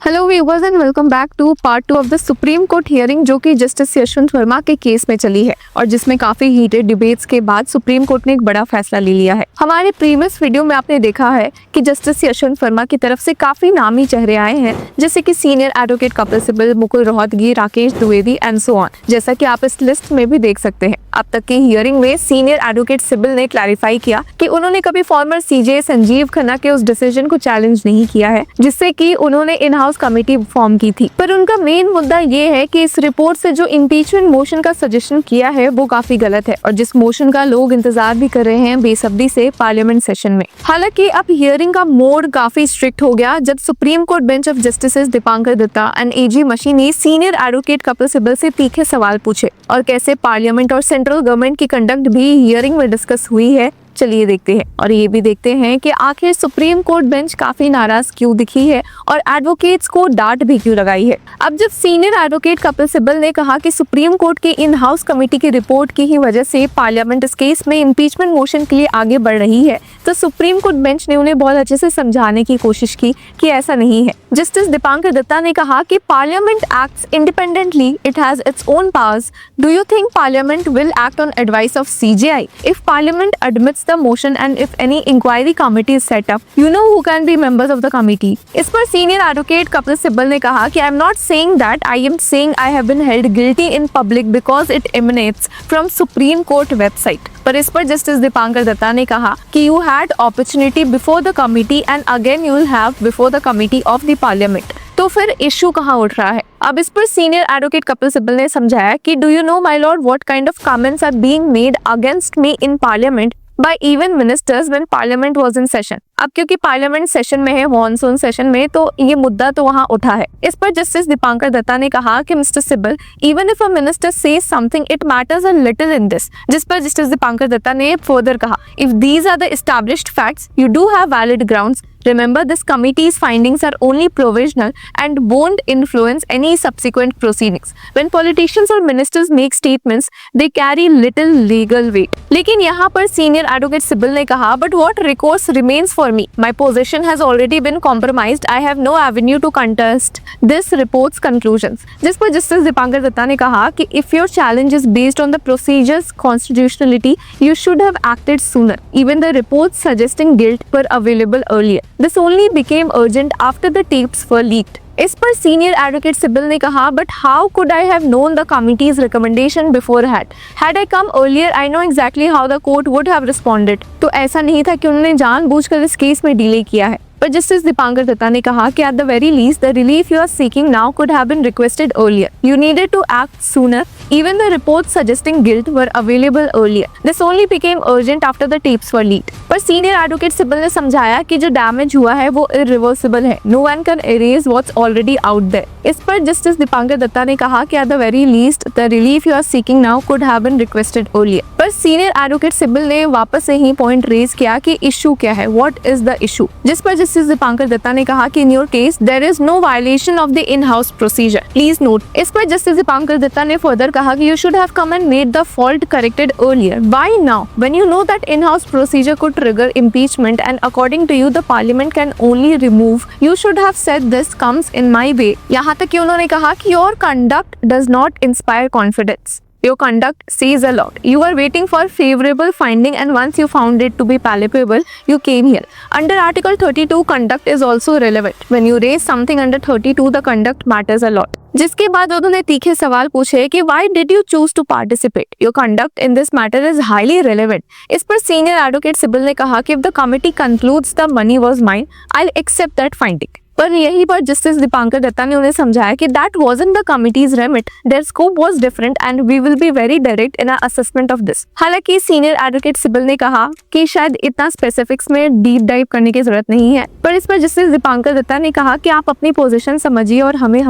Hello viewers and welcome back to part 2 of the supreme court hearing जो कि justice Yashwant Verma के case में चली है और जिसमें काफी हीटेड डिबेट्स के बाद सुप्रीम कोर्ट ने एक बड़ा फैसला ले लिया है। हमारे प्रीवियस वीडियो में आपने देखा है कि जस्टिस यशवंत वर्मा की तरफ से काफी नामी चेहरे आए हैं, जैसे कि senior advocate Kapil Sibal, Mukul Rohatgi, Rakesh Dwivedi and so on, जैसा कि आप इस लिस्ट में भी देख सकते हैं। अब तक की हियरिंग में सीनियर एडवोकेट सिब्बल ने क्लैरिफाई किया कि उन्होंने कभी फॉर्मर सीजे संजीव खन्ना के उस डिसीजन को चैलेंज नहीं किया है जिससे कि उन्होंने इन हाउस कमेटी फॉर्म की थी, पर उनका मेन मुद्दा ये है कि इस रिपोर्ट से जो इम्पीचमेंट मोशन का सजेशन किया है वो काफी गलत है और जिस मोशन का लोग इंतजार भी कर रहे हैं बेसब्री से पार्लियामेंट सेशन में। हालांकि अब हियरिंग का मोड काफी स्ट्रिक्ट हो गया जब supreme court bench of justice Dipankar Datta and AG Masih ने सीनियर एडवोकेट कपिल सिब्बल से तीखे सवाल पूछे और कैसे पार्लियामेंट और सेंट्रल गवर्नमेंट की कंडक्ट भी हियरिंग में डिस्कस हुई है। चलिए देखते हैं और ये भी देखते हैं कि आखिर सुप्रीम कोर्ट बेंच काफी नाराज क्यों दिखी है और एडवोकेट्स को डांट भी क्यों लगाई है। अब जब सीनियर एडवोकेट कपिल सिब्बल ने कहा कि सुप्रीम कोर्ट की इन हाउस कमेटी की रिपोर्ट की ही वजह से पार्लियामेंट इस केस में इम्पीचमेंट मोशन के लिए आगे बढ़ रही है, तो सुप्रीम कोर्ट बेंच ने उन्हें बहुत अच्छे से समझाने की कोशिश की कि ऐसा नहीं है। जस्टिस दीपांकर दत्ता ने कहा कि parliament acts independently, it has its own powers. Do you think parliament will act on advice of CJI? If parliament admits the motion and if any inquiry committee is set up, you know who can be members of the committee. इस पर senior advocate Kapil Sibal ने कहा कि I am not saying that, I am saying I have been held guilty in public because it emanates from Supreme Court website. पर इस पर justice Dipankar Datta ने कहा कि you had opportunity before the committee and again you will have before the committee of the parliament. तो फिर issue कहाँ उठ रहा है? अब इस पर सीनियर एडवोकेट कपिल सिब्बल ने समझाया कि do you know my lord what kind of comments are being made against me in parliament by even ministers when parliament was in session. अब क्योंकि पार्लियामेंट सेशन में है, मॉनसून सेशन में, तो ये मुद्दा तो वहाँ उठा है। इस पर जस्टिस दीपांकर दत्ता ने कहा कि mister Sibal, even if a minister says something, it matters a little in this. जिस पर जस्टिस दीपांकर दत्ता ने फर्दर कहा, if these are the established facts, you do have valid grounds. Remember, this committee's findings are only provisional and won't influence any subsequent proceedings. When politicians or ministers make statements, they carry little legal weight. लेकिन यहाँ पर senior advocate Sibal ने कहा, but what recourse remains for me? My position has already been compromised. I have no avenue to contest this report's conclusions. जिस पर justice Dipankar Datta ने कहा कि if your challenge is based on the procedure's constitutionality, you should have acted sooner. Even the reports suggesting guilt were available earlier. This only became urgent after the tapes were leaked. इस पर senior advocate Sibal ने कहा, but how could I have known the committee's recommendation beforehand? Had I come earlier, I know exactly how the court would have responded. तो ऐसा नहीं था कि उन्होंने जानबूझकर इस केस में डिले किया है। पर जस्टिस दीपांकर दत्ता ने कहा कि at the very least, the relief you are seeking now could have been requested earlier. You needed to act sooner. Even the reports suggesting guilt were available earlier. This only became urgent after the tapes were leaked. पर senior advocate Sibal ने समझाया कि जो damage हुआ है वो irreversible है. No one can erase what's already out there. इस पर जस्टिस दीपांकर दत्ता ने कहा कि at the very least, the relief you are seeking now could have been requested earlier. पर सीनियर एडवोकेट सिब्बल ने वापस से ही पॉइंट रेज किया कि इशू क्या है, व्हाट इज द इशू। जिस पर जस्टिस दीपांकर दत्ता ने कहा कि in your case there is no violation of the in house procedure, please note. इस पर जस्टिस दीपांकर दत्ता ने फर्दर कहा कि you should have come and made the fault corrected earlier. Why now when you know that in house procedure could trigger impeachment and according to you the parliament can only remove, you should have said this comes in my way। यहाँ तक कि उन्होंने कहा कि your conduct does not inspire confidence. Your conduct says a lot. You were waiting for favorable finding and once you found it to be palpable, you came here. Under Article 32, conduct is also relevant. When you raise something under 32, the conduct matters a lot. जिसके बाद उन्होंने तीखे सवाल पूछे कि why did you choose to participate? Your conduct in this matter is highly relevant. इस पर senior advocate Sibal ने कहा कि if the committee concludes the money was mine, I'll accept that finding. पर यही पर जस्टिस दीपांकर दत्ता ने उन्हें समझाया कि that wasn't the committee's remit, their scope was different and we will be very direct in our assessment of this. हालांकि senior advocate Sibal ने कहा कि शायद इतना स्पेसिफिक्स में डीप डाइव करने की जरूरत नहीं है, पर इस पर जस्टिस दीपांकर दत्ता ने कहा कि आप अपनी पोजीशन समझिए और हमें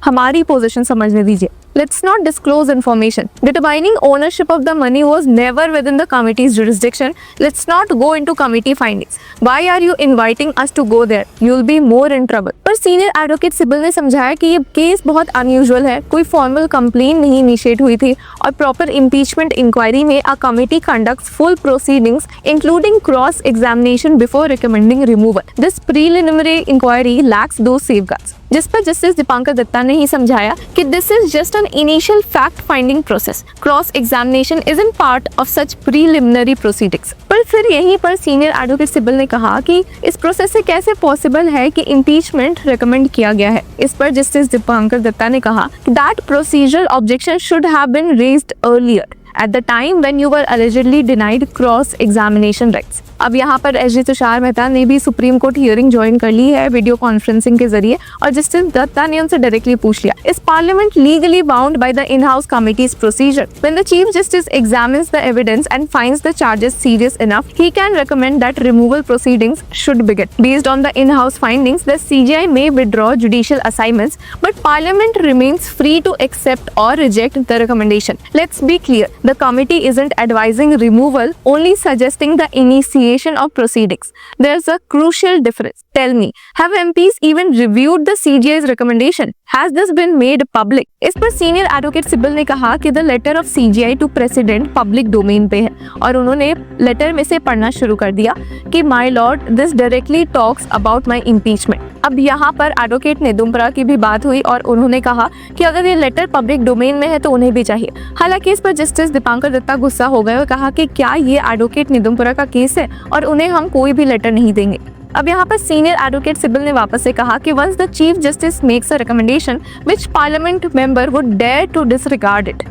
हमारी पोजीशन समझने दीजिए। Let's not disclose information. Determining ownership of the money was never within the committee's jurisdiction. Let's not go into committee findings. Why are you inviting us to go there? You'll be more in trouble. पर senior advocate Sibal ने समझाया कि ये case बहुत unusual है, कोई formal complain नहीं initiate हुई थी और प्रॉपर इम्पीचमेंट इंक्वायरी में a committee conducts full proceedings including cross examination before recommending removal. This preliminary inquiry lacks those safeguards. जिस पर जस्टिस दीपांकर दत्ता ने ही समझाया कि this is just an initial fact finding process, cross examination is in part of such preliminary proceedings. पर फिर यहीं पर senior advocate Sibal ने कहा कि इस प्रोसेस से कैसे पॉसिबल है कि इम्पीचमेंट रिकमेंड किया गया है। इस पर जस्टिस दीपांकर दत्ता ने कहा that procedural objection should have been raised earlier at the time when you were allegedly denied cross examination rights। अब यहाँ पर एसजी तुषार मेहता ने भी सुप्रीम कोर्ट हियरिंग ज्वाइन कर ली है वीडियो कॉन्फ्रेंसिंग के जरिए, और जस्टिस दत्ता ने उनसे डायरेक्टली पूछ लिया, is parliament legally bound by the in house committees procedure? When the chief justice examines the evidence and finds the charges serious enough, he can recommend that removal proceedings should begin. Based on the in-house findings, the CJI may withdraw judicial assignments, but Parliament remains free to accept or reject the recommendation. Let's be clear, the committee isn't advising removal, only suggesting the initiation of proceedings. There's a crucial difference. Tell me, have MPs even reviewed the CJI's recommendation? Has this been made public? इस पर senior advocate Sibal ने कहा कि the letter of CJI to president public domain पे है, और उन्होंने letter में से पढ़ना शुरू कर दिया कि my Lord, this directly talks about my impeachment. अब यहाँ पर एडवोकेट नेदुम्बरा की भी बात हुई और उन्होंने कहा कि अगर ये लेटर पब्लिक डोमेन में है तो उन्हें भी चाहिए। हालांकि इस पर जस्टिस दीपांकर दत्ता गुस्सा हो गए और कहा कि क्या ये एडवोकेट नेदुम्बरा का केस है और उन्हें हम कोई भी लेटर नहीं देंगे। अब यहाँ पर सीनियर एडवोकेट सिब्बल ने वापस से कहा कि once the chief justice makes a recommendation which parliament member would dare to disregard it.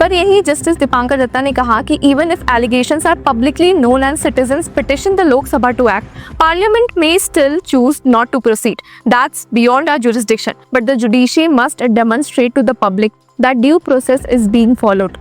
पर यही जस्टिस दीपांकर दत्ता ने कहा कि even if allegations are publicly known and citizens petition the Lok Sabha to act, parliament may still choose not to proceed. That's beyond our jurisdiction, but the judiciary must demonstrate to the public that due process is being followed.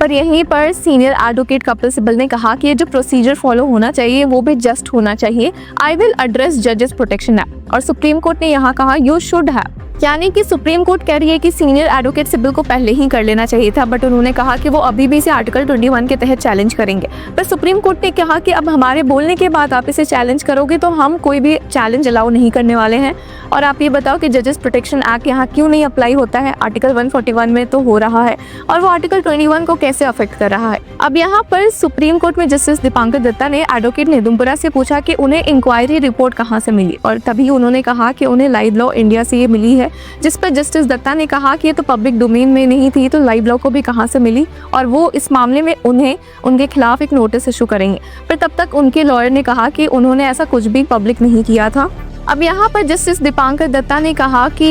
पर यहीं पर senior advocate Kapil Sibal ने कहा कि ये जो procedure follow होना चाहिए वो भी जस्ट होना चाहिए। आई विल एड्रेस जजेस प्रोटेक्शन एक्ट, और सुप्रीम कोर्ट ने यहाँ कहा यू शुड हैव, यानी कि सुप्रीम कोर्ट कह रही है कि सीनियर एडवोकेट सिब्बल को पहले ही कर लेना चाहिए था, बट उन्होंने कहा कि वो अभी भी इसे आर्टिकल 21 के तहत चैलेंज करेंगे। पर सुप्रीम कोर्ट ने कहा कि अब हमारे बोलने के बाद आप इसे चैलेंज करोगे तो हम कोई भी चैलेंज अलाउ नहीं करने वाले हैं। और आप ये बताओ कि जजेस प्रोटेक्शन एक्ट यहाँ क्यों नहीं अप्लाई होता है? आर्टिकल 141 में तो हो रहा है, और वो आर्टिकल 21 को कैसे अफेक्ट कर रहा है? अब यहाँ पर सुप्रीम कोर्ट में जस्टिस दीपांकर दत्ता ने एडवोकेट नेदुम्बरा से पूछा कि उन्हें इंक्वायरी रिपोर्ट कहाँ से मिली, और तभी उन्होंने कहा कि उन्हें लाइव लॉ इंडिया से ये मिली है, जिस पर जस्टिस दत्ता ने कहा कि ये तो पब्लिक डोमेन में नहीं थी तो लाइव लॉ को भी कहाँ से मिली, और वो इस मामले में उन्हें उनके खिलाफ एक नोटिस इशू करेंगे। पर तब तक उनके लॉयर ने कहा कि उन्होंने ऐसा कुछ भी पब्लिक नहीं किया था। अब यहाँ पर जस्टिस दीपांकर दत्ता ने कहा कि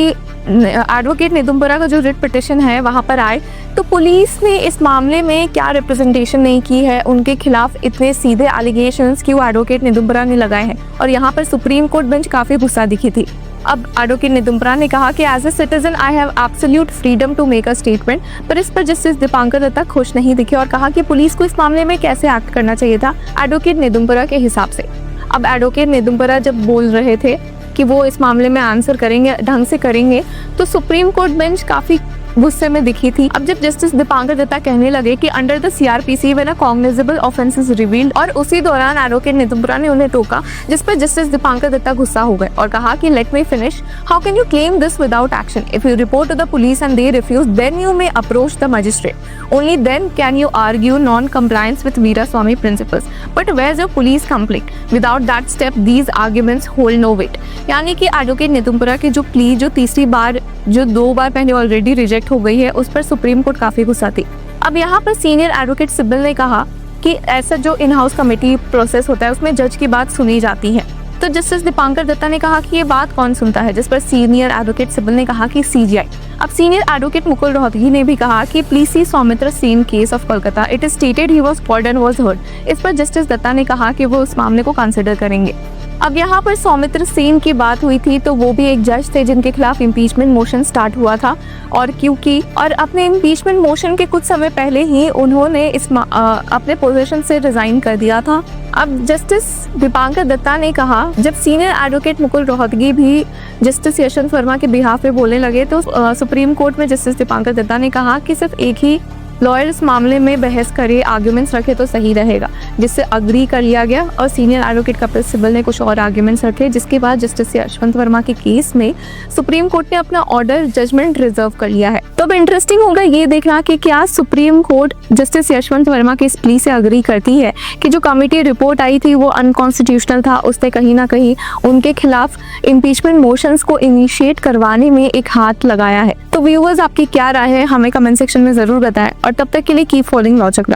एडवोकेट नेदुम्बरा का जो रिट पिटिशन है वहाँ पर आए तो पुलिस ने इस मामले में क्या रिप्रेजेंटेशन नहीं की है, उनके खिलाफ इतने सीधे एलिगेशंस क्यों एडवोकेट नेदुम्बरा ने लगाए हैं, और यहाँ पर सुप्रीम कोर्ट बेंच काफ़ी गुस्सा दिखी थी। अब एडवोकेट नेदुम्बरा ने कहा कि as a citizen I have absolute freedom to make a statement, पर इस पर जस्टिस दीपांकर दत्ता खुश नहीं दिखे और कहा कि पुलिस को इस मामले में कैसे एक्ट करना चाहिए था एडवोकेट नेदुम्बरा के हिसाब से। अब एडवोकेट नेदुम्बरा जब बोल रहे थे कि वो इस मामले में आंसर करेंगे, ढंग से करेंगे, तो सुप्रीम कोर्ट बेंच काफ़ी गुस्से में दिखी थी। अब जब जस्टिस दीपांकर दत्ता कहने लगे कि under the CRPC when a cognizable offence is revealed, और उसी दौरान एडवोकेट नेदुम्बरा ने उन्हें टोका, जिस पर जस्टिस दीपांकर दत्ता गुस्सा हो गए और कहा कि let me finish, how can you claim this without action? If you report to the police and they refuse, then you may approach the magistrate, only then can you argue non compliance with Veeraswami principles, but where is your police complaint? Without that step these arguments hold no weight. यानी कि advocate नेदुम्बरा की जो plea जो तीसरी बार जो 2 बार पहले already reject हो गई है, उस पर सुप्रीम कोर्ट काफी गुस्सा थी। अब यहाँ पर सीनियर एडवोकेट सिब्बल ने कहा कि ऐसा जो इन हाउस कमेटी प्रोसेस होता है उसमें जज की बात सुनी जाती है, तो जस्टिस दीपांकर दत्ता ने कहा कि ये बात कौन सुनता है, जिस पर सीनियर एडवोकेट सिब्बल ने कहा कि CJI। अब सीनियर एडवोकेट मुकुल रोहतगी ने भी कहा कि please see Soumitra Sen case of Kolkata, it is stated he was called and was heard. इस पर जस्टिस दत्ता ने कहा कि वो उस मामले को कंसिडर करेंगे। अब यहाँ पर सौमित्र सेन की बात हुई थी, तो वो भी एक जज थे जिनके खिलाफ इम्पीचमेंट मोशन स्टार्ट हुआ था, और क्योंकि और अपने इम्पीचमेंट मोशन के कुछ समय पहले ही उन्होंने अपने पोजीशन से रिजाइन कर दिया था। अब जस्टिस दीपांकर दत्ता ने कहा, जब सीनियर एडवोकेट मुकुल रोहतगी भी जस्टिस यशवंत वर्मा के बिहाफ पे बोलने लगे, तो सुप्रीम कोर्ट में जस्टिस दीपांकर दत्ता ने कहा कि सिर्फ एक ही लॉयर इस मामले में बहस करे, आर्ग्यूमेंट्स रखे तो सही रहेगा, जिससे अग्री कर लिया गया। और सीनियर एडवोकेट कपिल सिब्बल ने कुछ और आर्ग्यूमेंट्स रखे, जिसके बाद जस्टिस यशवंत वर्मा के केस में सुप्रीम कोर्ट ने अपना ऑर्डर जजमेंट रिजर्व कर लिया है। तो तो अब इंटरेस्टिंग होगा ये देखना कि क्या supreme court justice Yashwant Verma के इस प्ली से अग्री करती है कि जो कमेटी रिपोर्ट आई थी वो अनकॉन्स्टिट्यूशनल था, उसने कहीं ना कहीं उनके खिलाफ इम्पीचमेंट मोशंस को इनिशिएट करवाने में एक हाथ लगाया है। तो व्यूअर्स, आपकी क्या राय है हमें कमेंट सेक्शन में जरूर बताएं और तब तक के लिए कीप फॉलोइंग लॉजिक।